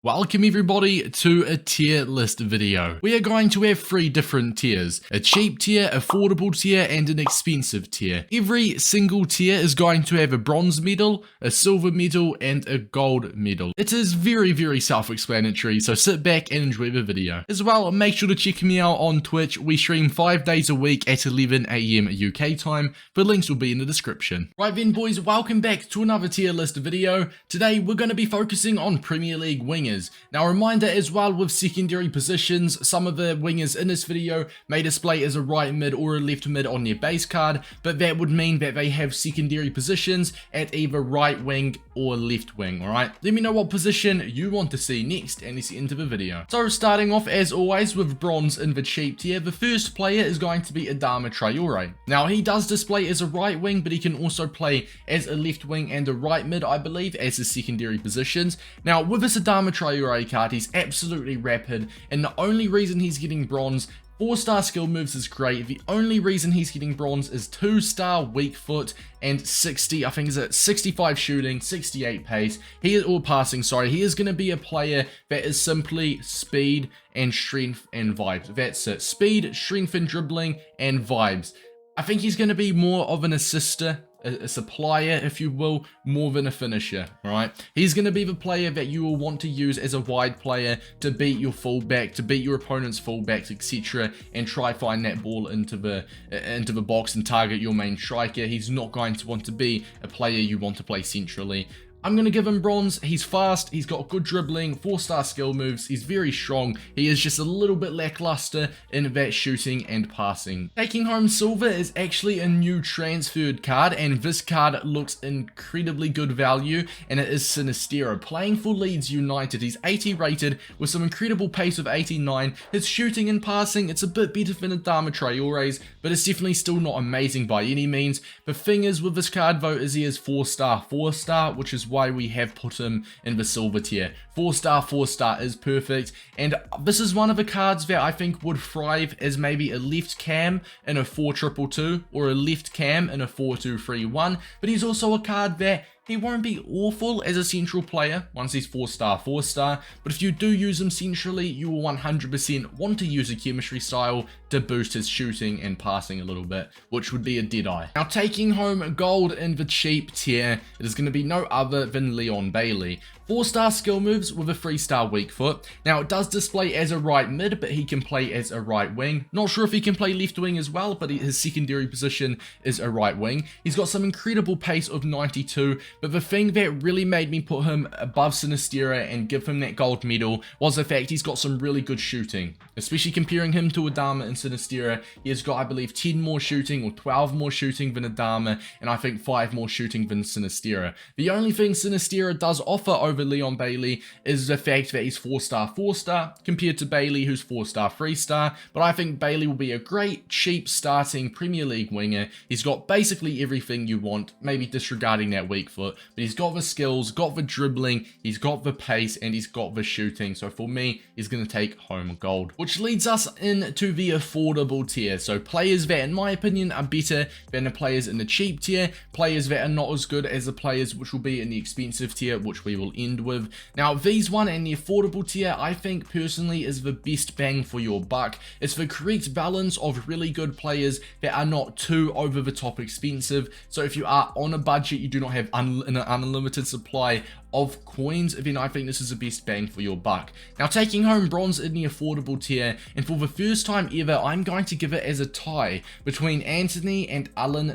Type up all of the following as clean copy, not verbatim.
Welcome everybody to a tier list video. We are going to have 3 different tiers: a cheap tier, affordable tier, and an expensive tier. Every single tier is going to have a bronze medal, a silver medal, and a gold medal. It is very self-explanatory, so sit back and enjoy the video. As well, make sure to check me out on Twitch. We stream 5 days a week at 11 AM UK time. The links will be in the description. Right then boys, welcome back to another tier list video. Today we're going to be focusing on Premier League wingers. Now, a reminder as well with secondary positions, some of the wingers in this video may display as a right mid or a left mid on their base card, but that would mean that they have secondary positions at either right wing or left wing, alright? Let me know what position you want to see next and let's get into the video. So starting off as always with bronze in the cheap tier, the first player is going to be Adama Traore. Now, he does display as a right wing, but he can also play as a left wing and a right mid, I believe, as his secondary positions. Now, with this Adama Traore card, he's absolutely rapid, and the only reason he's getting bronze, 4-star skill moves is great. The only reason he's getting bronze is 2-star weak foot and 65 shooting, 68 pace. He is going to be a player that is simply speed and strength and vibes. That's it. Speed, strength and dribbling and vibes. I think he's going to be more of an assister, a supplier, if you will, more than a finisher, right? He's going to be the player that you will want to use as a wide player to beat your fullback, to beat your opponent's fullbacks, etc., and try find that ball into the box and target your main striker. He's not going to want to be a player you want to play centrally. I'm going to give him bronze. He's fast, he's got good dribbling, 4-star skill moves, he's very strong. He is just a little bit lackluster in that shooting and passing. Taking home silver is actually a new transferred card, and this card looks incredibly good value, and it is Sinisterra. Playing for Leeds United, he's 80 rated with some incredible pace of 89. His shooting and passing, it's a bit better than Adama Traore's, but it's definitely still not amazing by any means. The thing is with this card though is he is 4-star, which is why we have put him in the silver tier. 4-star is perfect, and this is one of the cards that I think would thrive as maybe a left cam in a 4-2-2 or a left cam in a 4-2-3-1, but he's also a card that he won't be awful as a central player once he's 4-star, but if you do use him centrally, you will 100% want to use a chemistry style to boost his shooting and passing a little bit, which would be a dead eye. Now, taking home gold in the cheap tier, it is going to be no other than Leon Bailey. 4-star skill moves with a 3-star weak foot. Now, it does display as a right mid, but he can play as a right wing. Not sure if he can play left wing as well, but his secondary position is a right wing. He's got some incredible pace of 92, but the thing that really made me put him above Sinisterra and give him that gold medal was the fact he's got some really good shooting, especially comparing him to Adama and Sinisterra. He has got, I believe, 10 more shooting or 12 more shooting than Adama, and I think 5 more shooting than Sinisterra. The only thing Sinisterra does offer over Leon Bailey is the fact that he's 4-star compared to Bailey, who's 4-star 3-star, but I think Bailey will be a great cheap starting Premier League winger. He's got basically everything you want, maybe disregarding that weak foot, but he's got the skills, got the dribbling, he's got the pace, and he's got the shooting. So for me, he's going to take home gold, which leads us into the affordable tier. So players that in my opinion are better than the players in the cheap tier, players that are not as good as the players which will be in the expensive tier, which we will end with. Now, these one and the affordable tier, I think personally is the best bang for your buck. It's the correct balance of really good players that are not too over the top expensive. So if you are on a budget, you do not have an unlimited supply of coins, then I think this is the best bang for your buck. Now, taking home bronze in the affordable tier, and for the first time ever, I'm going to give it as a tie between Antony and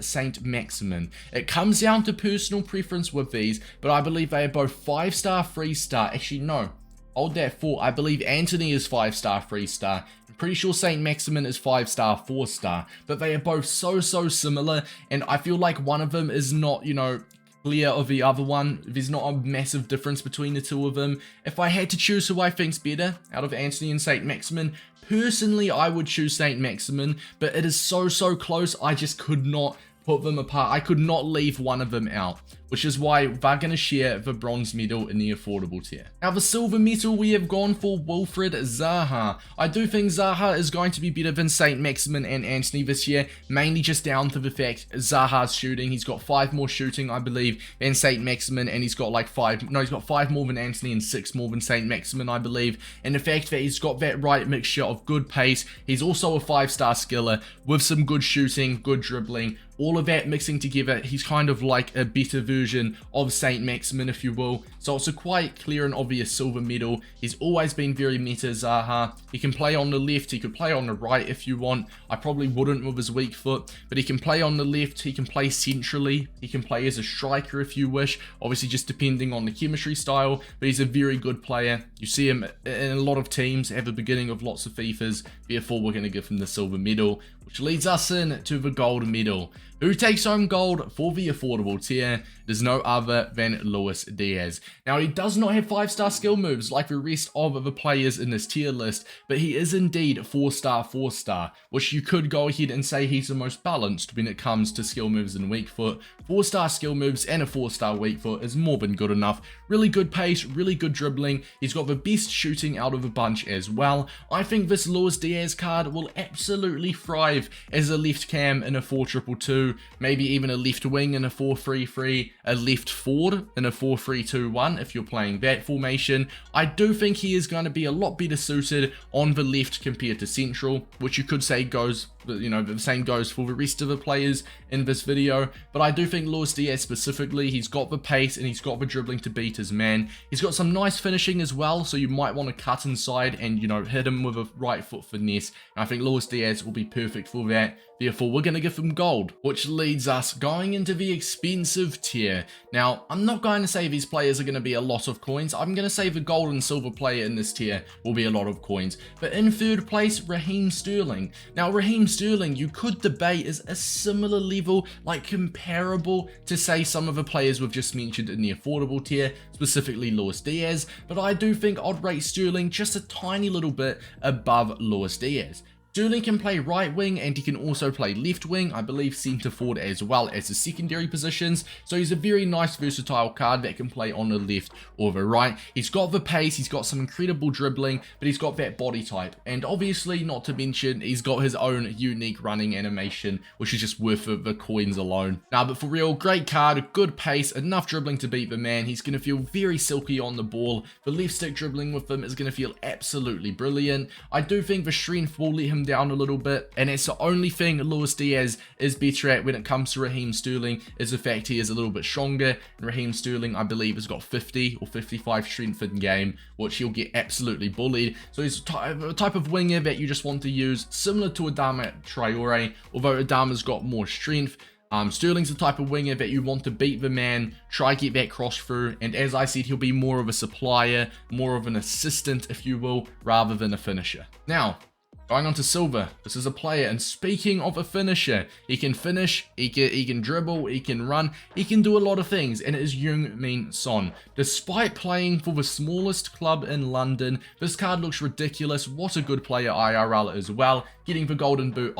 Saint-Maximin. It comes down to personal preference with these, but I believe they are both 5-star, 3-star. Actually, no. Hold that thought. I believe Antony is 5-star, 3-star. I'm pretty sure Saint-Maximin is 5-star, 4-star, but they are both so similar, and I feel like one of them is not, clear of the other one. There's not a massive difference between the two of them. If I had to choose who I think's better out of Antony and Saint-Maximin, personally I would choose Saint-Maximin, but it is so close, I just could not put them apart. I could not leave one of them out. which is why they're going to share the bronze medal in the affordable tier. Now the silver medal, we have gone for Wilfred Zaha. I do think Zaha is going to be better than Saint-Maximin and Antony this year, mainly just down to the fact Zaha's shooting. He's got 5 more shooting, I believe, than Saint-Maximin, and he's got like 5 more than Antony and 6 more than Saint-Maximin, I believe. And the fact that he's got that right mixture of good pace, he's also a 5-star skiller with some good shooting, good dribbling, all of that mixing together. He's kind of like a better version of Saint-Maximin, if you will. So it's a quite clear and obvious silver medal. He's always been very meta, Zaha. He can play on the left, he could play on the right if you want. I probably wouldn't with his weak foot, but he can play on the left, he can play centrally, he can play as a striker if you wish, obviously just depending on the chemistry style, but he's a very good player. You see him in a lot of teams at the beginning of lots of FIFAs, therefore we're going to give him the silver medal, which leads us in to the gold medal. Who takes home gold for the affordable tier? There's no other than Luis Diaz. Now, he does not have 5-star skill moves like the rest of the players in this tier list, but he is indeed 4-star, which you could go ahead and say he's the most balanced when it comes to skill moves and weak foot. 4-star skill moves and a 4-star weak foot is more than good enough. Really good pace, really good dribbling. He's got the best shooting out of the bunch as well. I think this Luis Diaz card will absolutely thrive as a left cam in a 4-2-2, maybe even a left wing in a 4-3-3, a left forward in a 4-3-2-1 if you're playing that formation. I do think he is going to be a lot better suited on the left compared to central, which you could say goes, you know, the same goes for the rest of the players in this video. But I do think Luis Diaz specifically, he's got the pace and he's got the dribbling to beat his man. He's got some nice finishing as well, so you might want to cut inside and, you know, hit him with a right foot finesse. And I think Luis Diaz will be perfect for that. Therefore, we're going to give him gold, which leads us going into the expensive tier. Now, I'm not going to say these players are going to be a lot of coins. I'm going to say the gold and silver player in this tier will be a lot of coins. But in third place, Raheem Sterling. Now, Raheem Sterling, you could debate is a similar level, like comparable to, say, some of the players we've just mentioned in the affordable tier, specifically Luis Diaz. But I do think I'd rate Sterling just a tiny little bit above Luis Diaz. Sterling can play right wing and he can also play left wing, I believe centre forward as well as the secondary positions, so he's a very nice versatile card that can play on the left or the right. He's got the pace, he's got some incredible dribbling, but he's got that body type, and obviously not to mention he's got his own unique running animation, which is just worth the coins alone. Now, but for real, great card, good pace, enough dribbling to beat the man. He's going to feel very silky on the ball. The left stick dribbling with him is going to feel absolutely brilliant. I do think the strength will let him down a little bit, and it's the only thing Luis Diaz is better at when it comes to Raheem Sterling, is the fact he is a little bit stronger. And Raheem Sterling, I believe, has got 50 or 55 strength in game, which he'll get absolutely bullied. So he's a type of winger that you just want to use, similar to Adama Traore, although Adama's got more strength. Sterling's the type of winger that you want to beat the man, try get that cross through, and as I said, he'll be more of a supplier, more of an assistant, if you will, rather than a finisher. Now, going on to silver, this is a player, and speaking of a finisher, he can finish, he can dribble, he can run, he can do a lot of things, and it is Heung-min Son. Despite playing for the smallest club in London, this card looks ridiculous. What a good player IRL as well. Getting the golden boot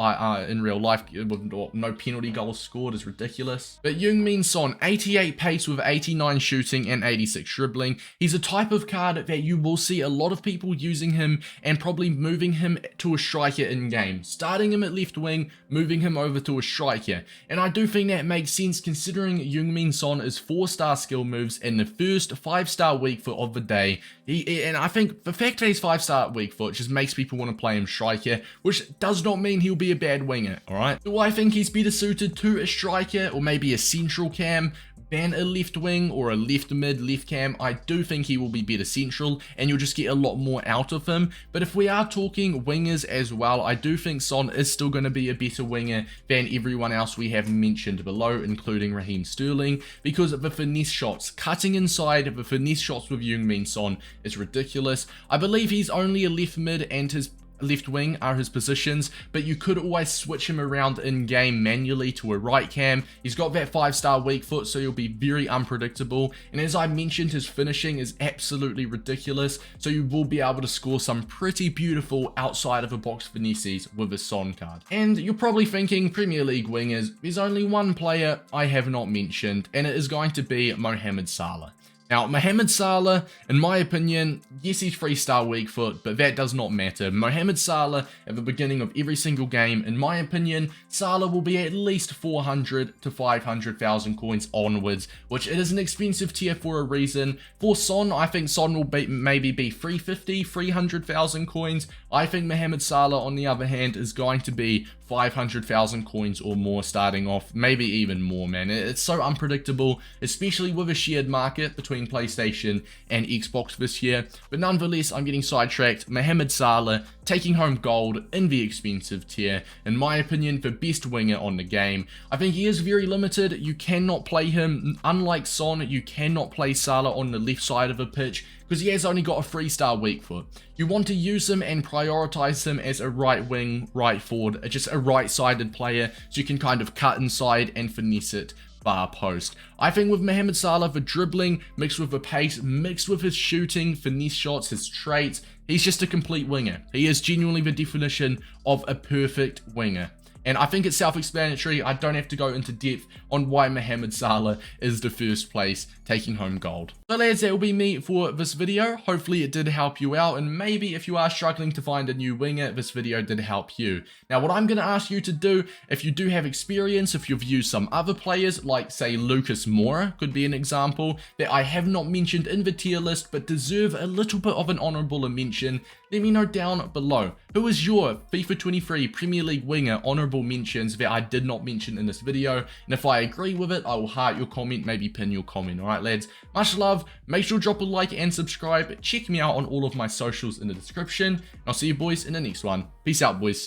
in real life with no penalty goals scored is ridiculous. But Heung-min Son, 88 pace with 89 shooting and 86 dribbling. He's a type of card that you will see a lot of people using him and probably moving him to a striker in game. Starting him at left wing, moving him over to a striker. And I do think that makes sense considering Heung-min Son is 4-star skill moves and the first 5-star weak foot of the day. And I think the fact that he's 5-star weak foot just makes people want to play him striker, which does not mean he'll be a bad winger, alright? Do I think he's better suited to a striker or maybe a central cam than a left wing or a left mid, left cam? I do think he will be better central and you'll just get a lot more out of him. But if we are talking wingers as well, I do think Son is still going to be a better winger than everyone else we have mentioned below, including Raheem Sterling, because of the finesse shots, cutting inside, the finesse shots with Heung-min Son is ridiculous. I believe he's only a left mid and his left wing are his positions, but you could always switch him around in game manually to a right cam. He's got that 5-star weak foot, so he'll be very unpredictable, and as I mentioned, his finishing is absolutely ridiculous, so you will be able to score some pretty beautiful outside of a box finesses with a Son card. And you're probably thinking, Premier League wingers, there's only one player I have not mentioned, and it is going to be Mohamed Salah. Now, Mohamed Salah, in my opinion, yes, he's 3-star weak foot, but that does not matter. Mohamed Salah, at the beginning of every single game, in my opinion, Salah will be at least 400 to 500,000 coins onwards, which it is an expensive tier for a reason. For Son, I think Son will maybe be 350, 300,000 coins. I think Mohamed Salah, on the other hand, is going to be 500,000 coins or more starting off, maybe even more, man. It's so unpredictable, especially with a shared market between PlayStation and Xbox this year. But nonetheless, I'm getting sidetracked. Mohamed Salah taking home gold in the expensive tier. In my opinion, the best winger on the game. I think he is very limited. You cannot play him, unlike Son, you cannot play Salah on the left side of a pitch, because he has only got a 3-star weak foot. You want to use him and prioritize him as a right wing, right forward, just a right-sided player, so you can kind of cut inside and finesse it bar post. I think with Mohamed Salah, the dribbling mixed with the pace, mixed with his shooting, finesse shots, his traits, he's just a complete winger. He is genuinely the definition of a perfect winger. And I think it's self-explanatory. I don't have to go into depth on why Mohamed Salah is the first place taking home gold. So lads, that will be me for this video. Hopefully it did help you out, and maybe if you are struggling to find a new winger, this video did help you. Now what I'm going to ask you to do, if you do have experience, if you've used some other players, like say Lucas Moura could be an example, that I have not mentioned in the tier list but deserve a little bit of an honourable mention, let me know down below. Who is your FIFA 23 Premier League winger honourable mentions that I did not mention in this video? And if I agree with it, I will heart your comment, maybe pin your comment. Alright lads, much love, make sure to drop a like and subscribe, check me out on all of my socials in the description, and I'll see you boys in the next one. Peace out boys.